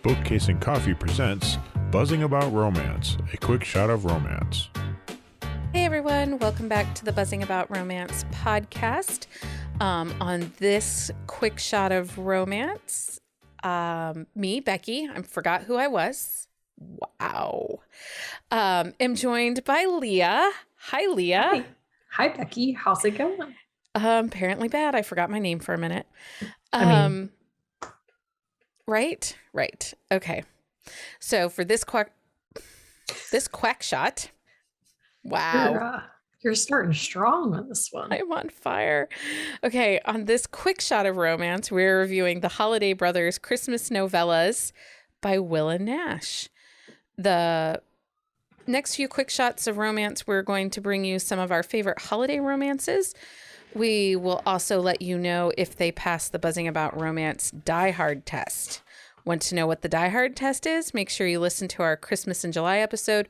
Bookcase and Coffee presents Buzzing About Romance, a quick shot of romance. Hey everyone, welcome back to the Buzzing About Romance podcast. On this quick shot of romance, me, Becky, I forgot who I was. Wow. Am joined by Leah. Hi, Leah. Hi, Becky. How's it going? Apparently bad. I forgot my name for a minute. Right. Okay. So for this quack shot, wow. You're starting strong on this one. I'm on fire. Okay, on this quick shot of romance, we're reviewing the Holiday Brothers Christmas Novellas by Willa Nash. The next few quick shots of romance, we're going to bring you some of our favorite holiday romances. We will also let you know if they pass the Buzzing About Romance Die Hard test. Want to know what the Die Hard test is? Make sure you listen to our Christmas in July episode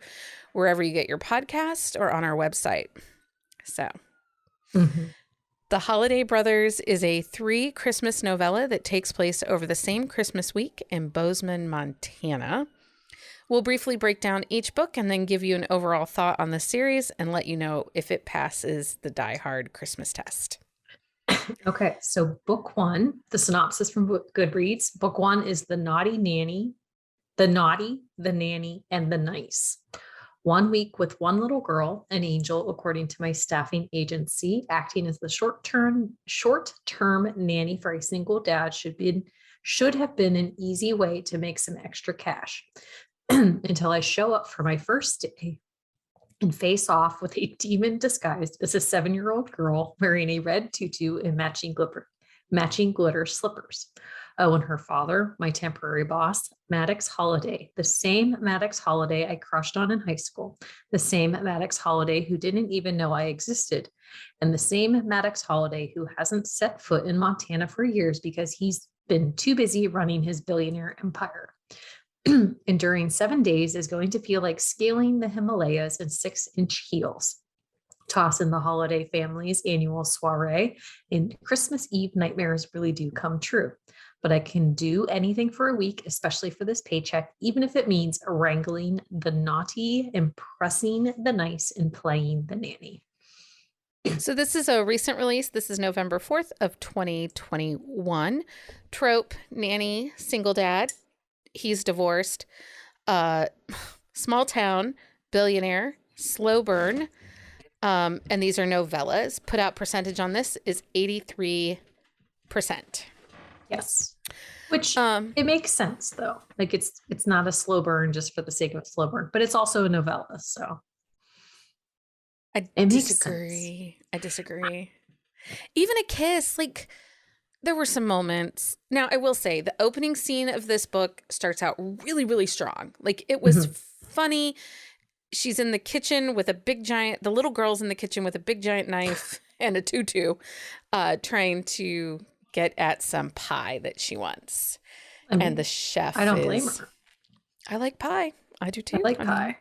wherever you get your podcast or on our website. So, The Holiday Brothers is a 3 Christmas novella that takes place over the same Christmas week in Bozeman, Montana. We'll briefly break down each book and then give you an overall thought on the series and let you know if it passes the Die Hard Christmas test. Okay, so book 1, the synopsis from Goodreads. Book 1 is The Naughty Nanny, The Naughty, The Nanny, and The Nice. 1 week with one little girl, an angel, according to my staffing agency, acting as the short-term nanny for a single dad should have been an easy way to make some extra cash. Until I show up for my first day and face off with a demon disguised as a 7-year-old girl wearing a red tutu and matching glitter slippers. Oh, and her father, my temporary boss, Maddox Holiday, the same Maddox Holiday I crushed on in high school, the same Maddox Holiday who didn't even know I existed, and the same Maddox Holiday who hasn't set foot in Montana for years because he's been too busy running his billionaire empire. Enduring 7 days is going to feel like scaling the Himalayas in 6-inch heels. Toss in the Holiday family's annual soiree, and Christmas Eve nightmares really do come true. But I can do anything for a week, especially for this paycheck, even if it means wrangling the naughty, impressing the nice, and playing the nanny. So this is a recent release. This is November 4th of 2021. Trope, nanny, single dad. He's divorced, small town, billionaire, slow burn, and these are novellas. Put out percentage on this is 83%. Yes, which it makes sense though. Like it's not a slow burn just for the sake of a slow burn, but it's also a novella. So I disagree. Even a kiss, like. There were some moments. Now, I will say the opening scene of this book starts out really, really strong. Like it was funny. She's in the kitchen with the little girl's in the kitchen with a big giant knife and a tutu, trying to get at some pie that she wants. And the chef I don't blame her. I like pie. I do too. I like pie.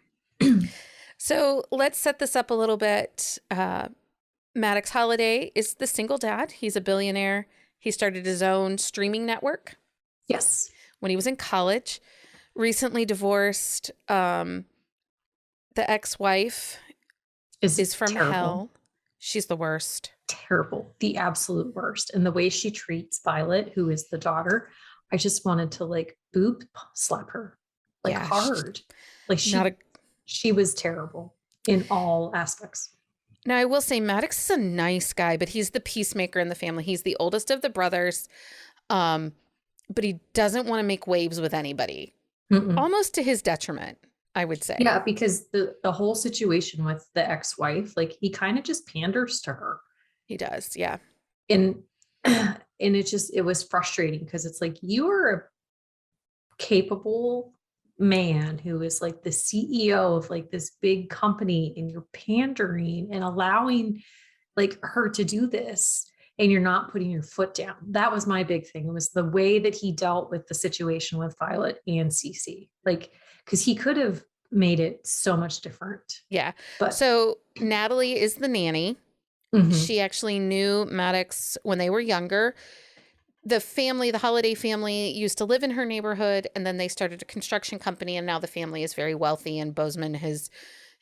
So let's set this up a little bit. Maddox Holiday is the single dad. He's a billionaire. He started his own streaming network. Yes. When he was in college. Recently divorced. The ex-wife is from terrible. hell. She's the worst. Terrible. The absolute worst. And the way she treats Violet, who is the daughter, I just wanted to like boob slap her. Like hard. Like she was terrible in all aspects. Now, I will say Maddox is a nice guy, but he's the peacemaker in the family. He's the oldest of the brothers, but he doesn't want to make waves with anybody, almost to his detriment, I would say. Yeah, because the whole situation with the ex-wife, like he kind of just panders to her. He does, yeah. And it was frustrating because it's like you are a capable man who is like the CEO of like this big company and you're pandering and allowing like her to do this and you're not putting your foot down. That was my big thing. It was the way that he dealt with the situation with Violet and Cece. Like, because he could have made it so much different. Yeah. But so Natalie is the nanny. She actually knew Maddox when they were younger. the family, the Holiday family, used to live in her neighborhood, and then they started a construction company, and now the family is very wealthy, and Bozeman has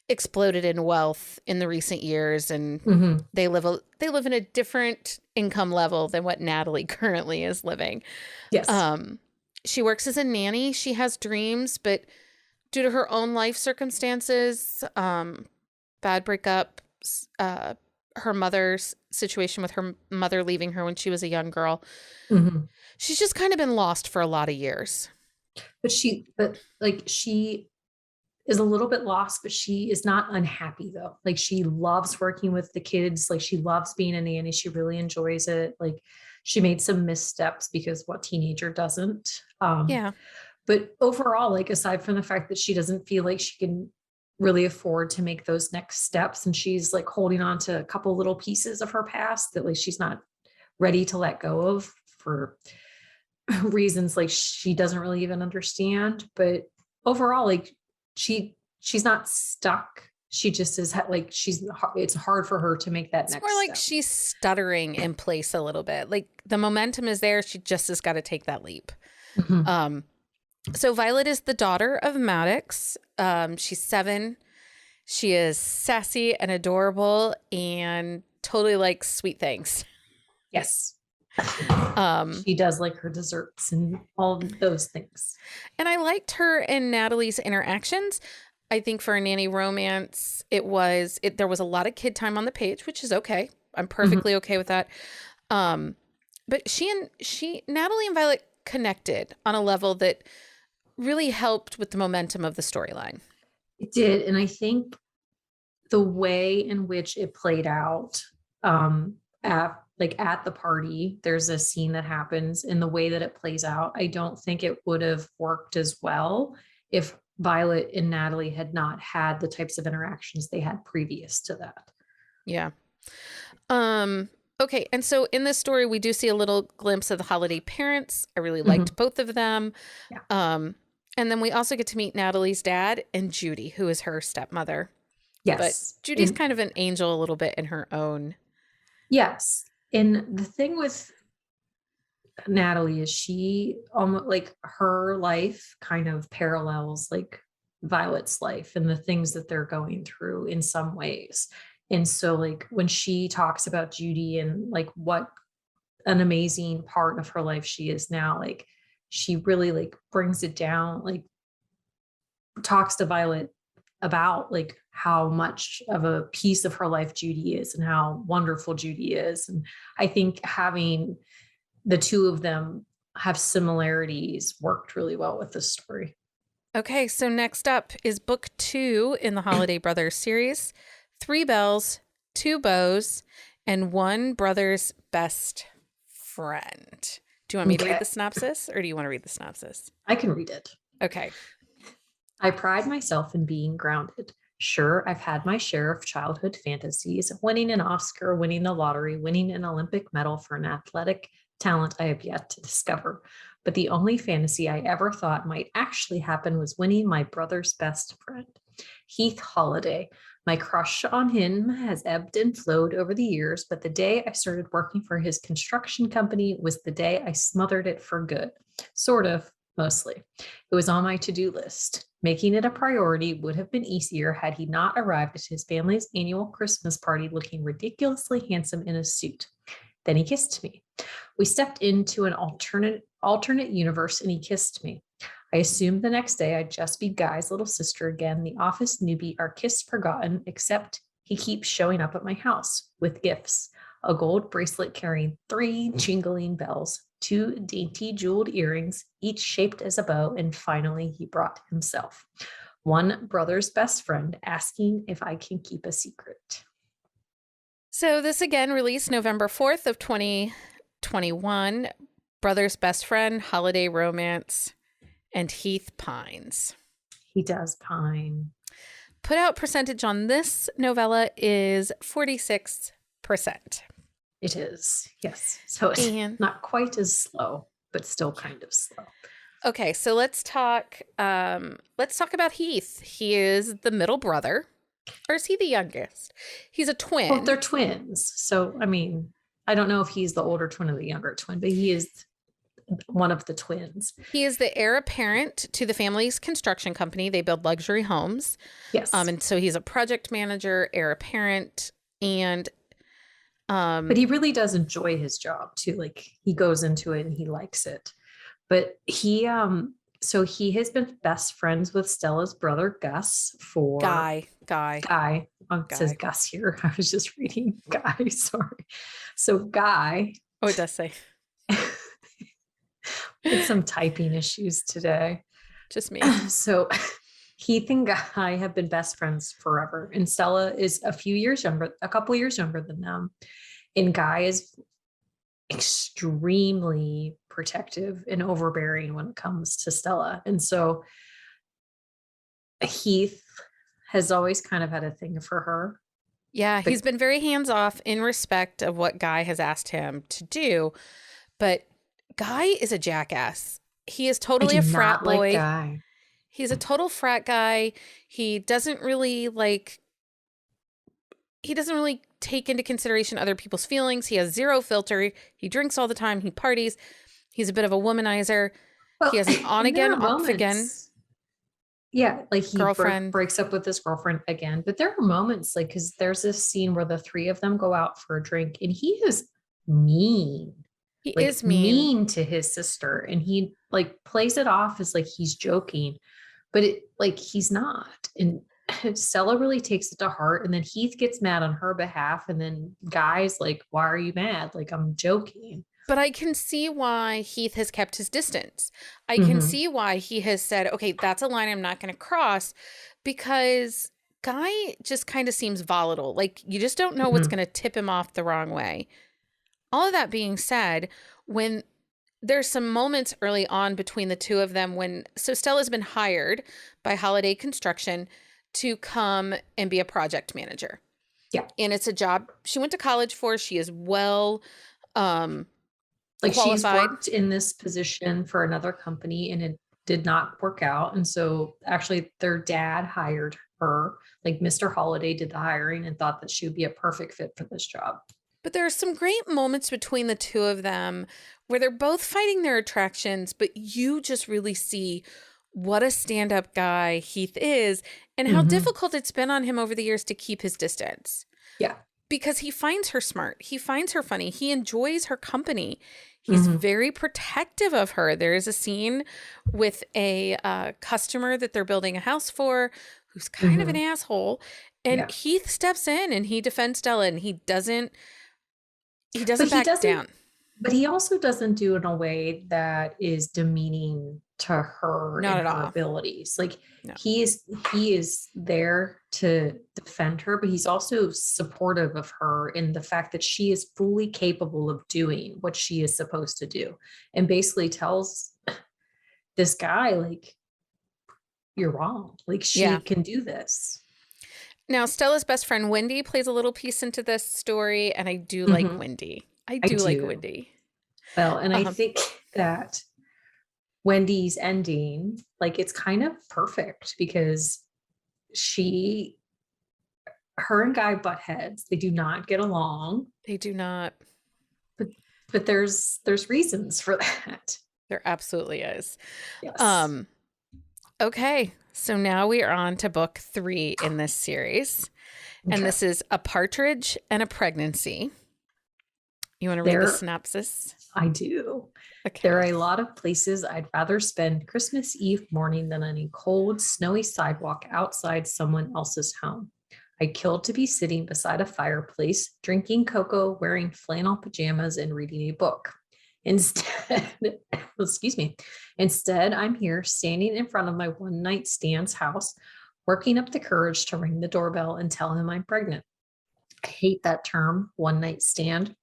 exploded in wealth in the recent years, and Mm-hmm. they live in a different income level than what Natalie currently is living. Yes. She works as a nanny. She has dreams, but due to her own life circumstances, bad breakup, her mother's situation with her mother leaving her when she was a young girl, Mm-hmm. she's just kind of been lost for a lot of years. But she is a little bit lost, but she is not unhappy though. Like she loves working with the kids. Like she loves being a nanny. She really enjoys it. Like she made some missteps because what teenager doesn't? Yeah. But overall, like aside from the fact that she doesn't feel like she can really afford to make those next steps, and she's like holding on to a couple little pieces of her past that like she's not ready to let go of for reasons like she doesn't really even understand. But overall, like she's not stuck. She just is like it's hard for her to make that It's next more like step. she's stuttering in place a little bit. Like the momentum is there. She just has got to take that leap. Mhm. So Violet is the daughter of Maddox. She's 7. She is sassy and adorable and totally likes sweet things. Yes. Um, She does like her desserts and all those things. and I liked her and Natalie's interactions. I think for a nanny romance, there was a lot of kid time on the page, which is okay. I'm perfectly okay with that. But Natalie and Violet connected on a level that really helped with the momentum of the storyline. It did. And I think the way in which it played out, at the party, there's a scene that happens, and the way that it plays out, I don't think it would have worked as well if Violet and Natalie had not had the types of interactions they had previous to that. Yeah. Okay. And so in this story, we do see a little glimpse of the Holiday parents. I really liked both of them. Yeah. And then we also get to meet Natalie's dad and Judy, who is her stepmother. Yes. But Judy's kind of an angel a little bit in her own. Yes. And the thing with Natalie is she almost like her life kind of parallels like Violet's life and the things that they're going through in some ways. And so like when she talks about Judy and like what an amazing part of her life she is now, like she really like brings it down, like talks to Violet about like how much of a piece of her life Judy is and how wonderful Judy is. And I think having the two of them have similarities worked really well with this story. Okay, so next up is book 2 in the Holiday Brothers series. 3 bells, 2 bows, and 1 brother's best friend. Do you want me to read the synopsis, or do you want to read the synopsis? I can read it. Okay. I pride myself in being grounded. Sure, I've had my share of childhood fantasies, winning an Oscar, winning the lottery, winning an Olympic medal for an athletic talent I have yet to discover. But the only fantasy I ever thought might actually happen was winning my brother's best friend, Heath Holiday. My crush on him has ebbed and flowed over the years, but the day I started working for his construction company was the day I smothered it for good. Sort of, mostly. It was on my to-do list. Making it a priority would have been easier had he not arrived at his family's annual Christmas party looking ridiculously handsome in a suit. Then he kissed me. We stepped into an alternate universe and he kissed me. I assumed the next day I'd just be Guy's little sister again, the office newbie, our kiss forgotten, except he keeps showing up at my house with gifts. A gold bracelet carrying 3 jingling bells, 2 dainty jeweled earrings, each shaped as a bow, and finally he brought himself. 1 brother's best friend asking if I can keep a secret. So this again released November 4th of 2021. Brother's best friend, holiday romance, and Heath pines. He does pine. Put out percentage on this novella is 46%. It is, yes. So it's not quite as slow, but still kind of slow. Okay, so let's talk about Heath. He is the middle brother. Or is he the youngest? He's a twin. Well, they're twins. So, I mean, I don't know if he's the older twin or the younger twin, but he is one of the twins. He is the heir apparent to the family's construction company. They build luxury homes. Yes. And so he's a project manager, heir apparent, and but he really does enjoy his job too. Like he goes into it and he likes it. But he so he has been best friends with Stella's brother Gus for Guy. It says Gus here. I was just reading Guy. Sorry. So Guy. Oh, it does say. With some typing issues today. Just me. So Heath and Guy have been best friends forever. And Stella is a couple years younger than them. And Guy is extremely protective and overbearing when it comes to Stella. And so Heath has always kind of had a thing for her. Yeah, he's been very hands-off in respect of what Guy has asked him to do. But Guy is a jackass. He is totally a frat boy. Like Guy. He's a total frat guy. He doesn't really take into consideration other people's feelings. He has zero filter. He drinks all the time. He parties. He's a bit of a womanizer. Well, he has an on again, off again. Yeah, like he girlfriend breaks up with his girlfriend again. But there are moments like, because there's this scene where the three of them go out for a drink and he is mean. He is mean to his sister, and he like plays it off as like he's joking, but he's not. And Stella really takes it to heart, and then Heath gets mad on her behalf, and then Guy's like, why are you mad? Like, I'm joking. But I can see why Heath has kept his distance. I can see why he has said, okay, that's a line I'm not going to cross, because Guy just kind of seems volatile. Like, you just don't know what's going to tip him off the wrong way. All of that being said, when there's some moments early on between the two of them so Stella's been hired by Holiday Construction to come and be a project manager. Yeah. And it's a job she went to college for. She is well qualified. She's worked in this position for another company and it did not work out. And so actually their dad hired her. Like Mr. Holiday did the hiring and thought that she would be a perfect fit for this job. But there are some great moments between the two of them where they're both fighting their attractions, but you just really see what a stand-up guy Heath is and how difficult it's been on him over the years to keep his distance. Yeah. Because he finds her smart. He finds her funny. He enjoys her company. He's very protective of her. There is a scene with a customer that they're building a house for who's kind of an asshole. And Heath steps in and he defends Stella, and he doesn't back down. But he also doesn't do it in a way that is demeaning to her and her abilities. Like he is there to defend her, but he's also supportive of her in the fact that she is fully capable of doing what she is supposed to do, and basically tells this guy, like, you're wrong. Like, she can do this. Now, Stella's best friend, Wendy, plays a little piece into this story, and I do like Wendy. I do like Wendy. Well, and I think that Wendy's ending, like, it's kind of perfect because her and Guy butt heads. They do not get along. They do not. But there's reasons for that. There absolutely is. Yes. Okay. So now we are on to book 3 in this series. Okay. And this is A Partridge and a Pregnancy. You want to read the synopsis? I do. Okay. There are a lot of places I'd rather spend Christmas Eve morning than on a cold, snowy sidewalk outside someone else's home. I'd kill to be sitting beside a fireplace, drinking cocoa, wearing flannel pajamas, and reading a book. Instead, I'm here standing in front of my one-night stand's house, working up the courage to ring the doorbell and tell him I'm pregnant. I hate that term, one-night stand.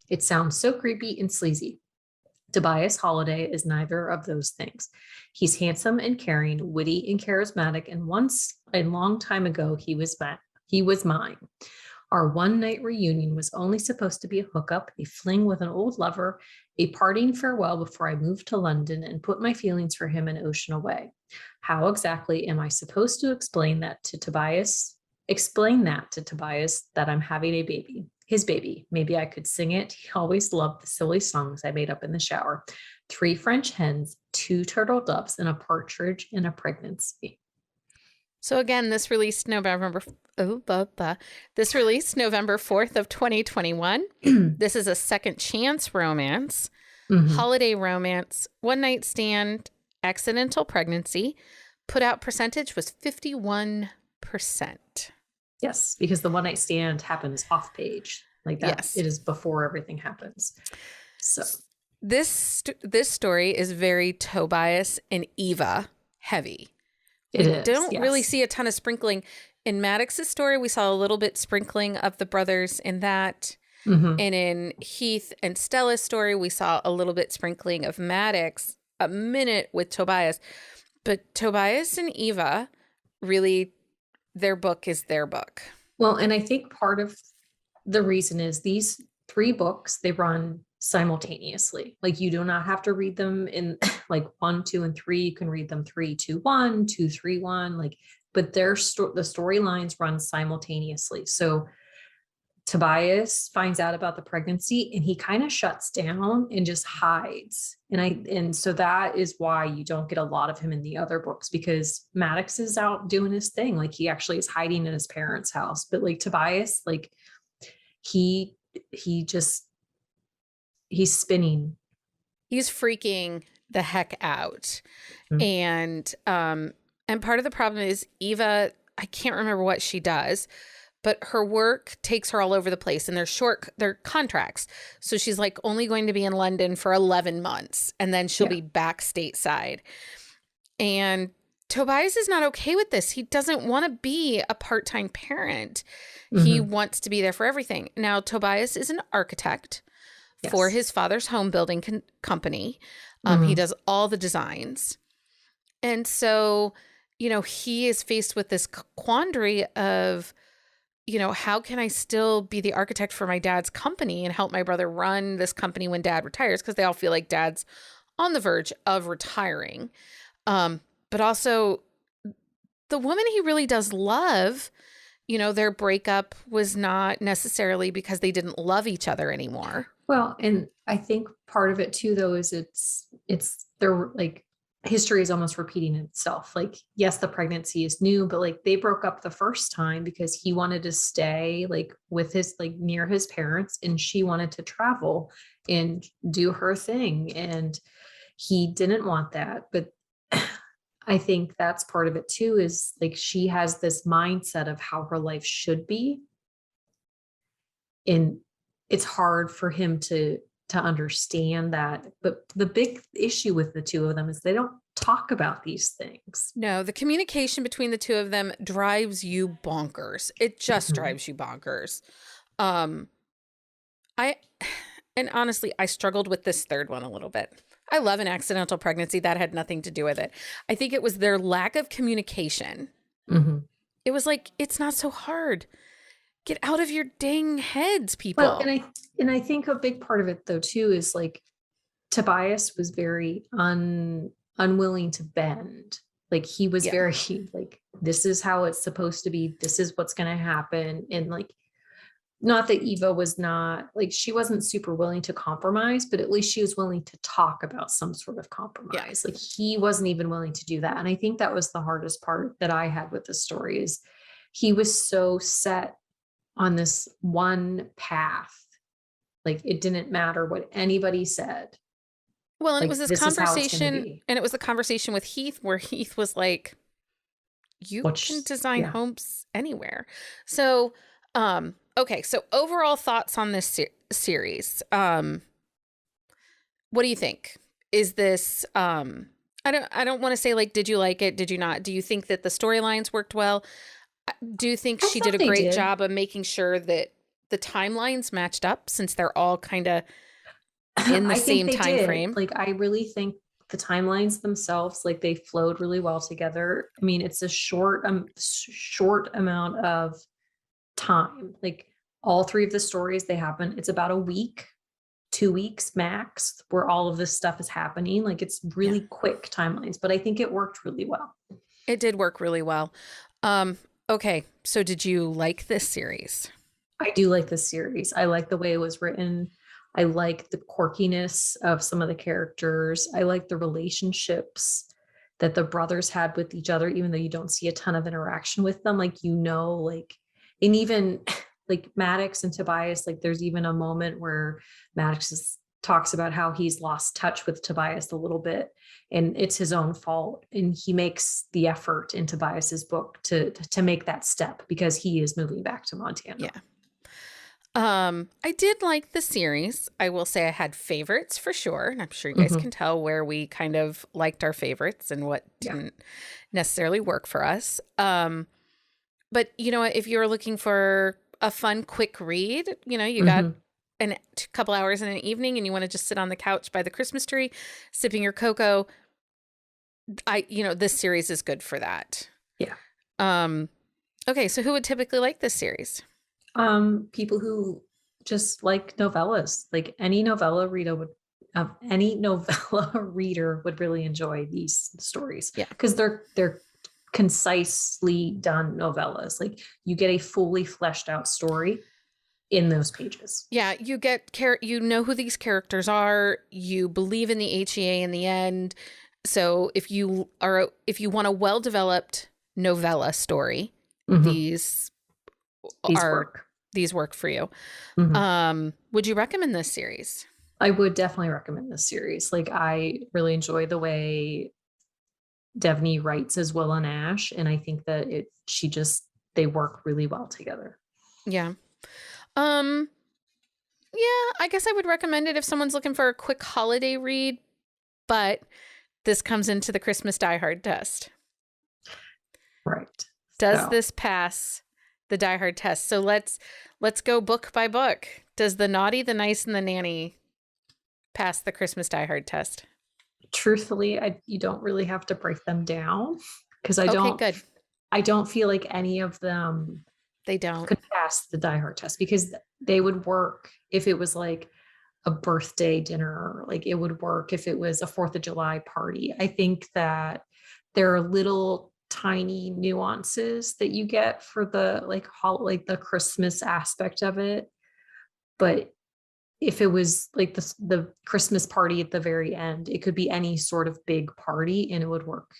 It sounds so creepy and sleazy. Tobias Holiday is neither of those things. He's handsome and caring, witty and charismatic, and once a long time ago, he was mine. Our one-night reunion was only supposed to be a hookup, a fling with an old lover, a parting farewell before I moved to London and put my feelings for him an ocean away. How exactly am I supposed to explain that to Tobias Explain that to Tobias that I'm having a baby, his baby. Maybe I could sing it. He always loved the silly songs I made up in the shower. 3 French hens, 2 turtle doves, and a partridge in a pregnancy. So again, this released November 4th of 2021. This is a second chance romance, holiday romance, one night stand, accidental pregnancy. Put out percentage was 51%. Yes, because the one night stand happens off page like that. Yes. It is before everything happens. So this story is very Tobias and Eva heavy. We don't really see a ton of sprinkling. In Maddox's story, we saw a little bit sprinkling of the brothers in that. And in Heath and Stella's story, we saw a little bit sprinkling of Maddox, a minute with Tobias. But Tobias and Eva, really, their book is their book. Well, and I think part of the reason is these 3 books, they run simultaneously. Like you do not have to read them in like 1, 2, and 3. You can read them 3, 2, 1, 2, 3, 1. Like, but the storylines run simultaneously. So Tobias finds out about the pregnancy and he kind of shuts down and just hides. And so that is why you don't get a lot of him in the other books, because Maddox is out doing his thing. Like he actually is hiding in his parents' house. But like Tobias, like he's spinning. He's freaking the heck out. And part of the problem is Eva, I can't remember what she does, but her work takes her all over the place, and they're contracts. So she's like only going to be in London for 11 months and then she'll be back stateside. And Tobias is not okay with this. He doesn't want to be a part-time parent. He wants to be there for everything. Now, Tobias is an architect for his father's home building company. He does all the designs. And so, he is faced with this quandary of, how can I still be the architect for my dad's company and help my brother run this company when dad retires? Because they all feel like dad's on the verge of retiring. But also the woman he really does love, their breakup was not necessarily because they didn't love each other anymore. Well, and I think part of it too, though, is it's their like history is almost repeating itself. Like, yes, the pregnancy is new, but like they broke up the first time because he wanted to stay like with his, like near his parents, and she wanted to travel and do her thing. And he didn't want that. But I think that's part of it too, is like she has this mindset of how her life should be. And it's hard for him to understand that. But the big issue with the two of them is they don't talk about these things. No, the communication between the two of them drives you bonkers. It just drives you bonkers. And honestly, I struggled with this third one a little bit. I love an accidental pregnancy. That had nothing to do with it. I think it was their lack of communication. It was like, it's not so hard. Get out of your dang heads, people. Well, and I think a big part of it though too is like Tobias was very unwilling to bend. Like he was very like, this is how it's supposed to be. This is what's going to happen. And like, not that Eva was not like, she wasn't super willing to compromise, but at least she was willing to talk about some sort of compromise. Like he wasn't even willing to do that. And I think that was the hardest part that I had with the story, is he was so set on this one path. Like it didn't matter what anybody said. Well, and like, it was this conversation, and it was the conversation with Heath where Heath was like, you can design homes anywhere. So, okay. So overall thoughts on this series. What do you think? Is this, I don't want to say like, did you like it? Did you not? Do you think that the storylines worked well? Do you think she did a great job of making sure that the timelines matched up, since they're all kind of in the same time frame? Like, I really think the timelines themselves, like they flowed really well together. I mean, it's a short amount of time. Like all 3 of the stories, they happen. It's about a week, 2 weeks max, where all of this stuff is happening. Like it's really quick timelines, but I think it worked really well. It did work really well. Okay, so did you like this series? I do like this series. I like the way it was written. I like the quirkiness of some of the characters. I like the relationships that the brothers had with each other, even though you don't see a ton of interaction with them. Like, and even like Maddox and Tobias, like there's even a moment where talks about how he's lost touch with Tobias a little bit, and it's his own fault. And he makes the effort in Tobias's book to make that step because he is moving back to Montana. Yeah. I did like the series. I will say I had favorites for sure. And I'm sure you guys can tell where we kind of liked our favorites and what didn't necessarily work for us. But you know what, if you're looking for a fun, quick read, you got a couple hours in an evening and you want to just sit on the couch by the Christmas tree, sipping your cocoa. This series is good for that. Yeah. Okay. So who would typically like this series? People who just like novellas, like any novella reader would really enjoy these stories. Yeah. Because they're concisely done novellas. Like you get a fully fleshed out story in those pages. Yeah, you get you know who these characters are. You believe in the HEA in the end. So if you want a well-developed novella story, these work for you. Would you recommend this series? I would definitely recommend this series. Like I really enjoy the way Devney writes as Willa Nash, and I think that they work really well together. Yeah. Yeah, I guess I would recommend it if someone's looking for a quick holiday read, but this comes into the Christmas Die Hard test. Right. Does this pass the Die Hard test? So let's go book by book. Does the Naughty, the Nice, and the Nanny pass the Christmas Die Hard test? Truthfully, you don't really have to break them down because I don't feel like any of them could pass the Die Hard test, because they would work if it was like a birthday dinner, like it would work if it was a 4th of July party. I think that there are little tiny nuances that you get for the the Christmas aspect of it, but if it was like the Christmas party at the very end, it could be any sort of big party and it would work.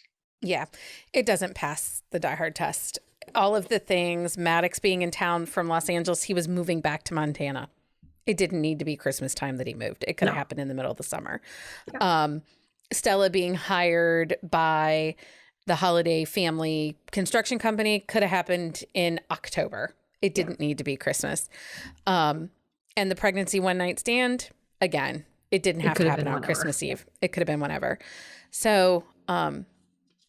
Yeah, it doesn't pass the Die Hard test. All of the things, Maddox being in town from Los Angeles, he was moving back to Montana. It didn't need to be Christmas time that he moved. It could have happened in the middle of the summer. Yeah. Stella being hired by the Holiday family construction company could have happened in October. It didn't need to be Christmas. And the pregnancy one night stand, again, it didn't have to happen on Christmas Eve. It could have been whenever. So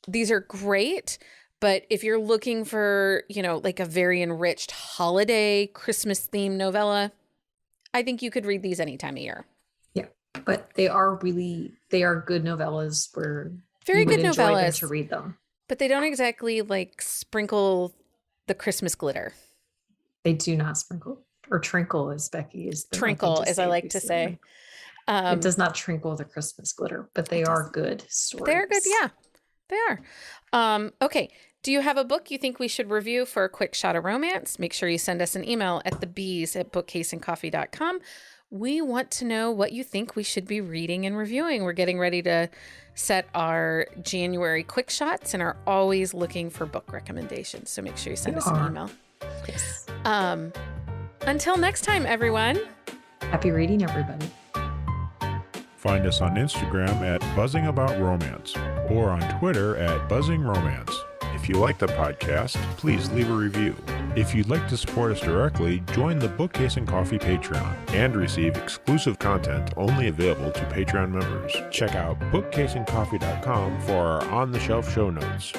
these are great. But if you're looking for, like a very enriched holiday Christmas themed novella, I think you could read these any time of year. Yeah. But they are good novellas where very good novellas to read them. But they don't exactly like sprinkle the Christmas glitter. They do not sprinkle or trinkle, as Becky is. Trinkle, as I like to say. It does not trinkle the Christmas glitter, but they are good stories. They're good. Yeah, they are. Okay. Do you have a book you think we should review for a quick shot of romance? Make sure you send us an email at thebees@bookcaseandcoffee.com. We want to know what you think we should be reading and reviewing. We're getting ready to set our January quick shots and are always looking for book recommendations. So make sure you send us an email. Yes. Until next time, everyone. Happy reading, everybody. Find us on Instagram at Buzzing About Romance or on Twitter at Buzzing Romance. If you like the podcast, please leave a review. If you'd like to support us directly, join the Bookcase and Coffee Patreon and receive exclusive content only available to Patreon members. Check out bookcaseandcoffee.com for our on-the-shelf show notes.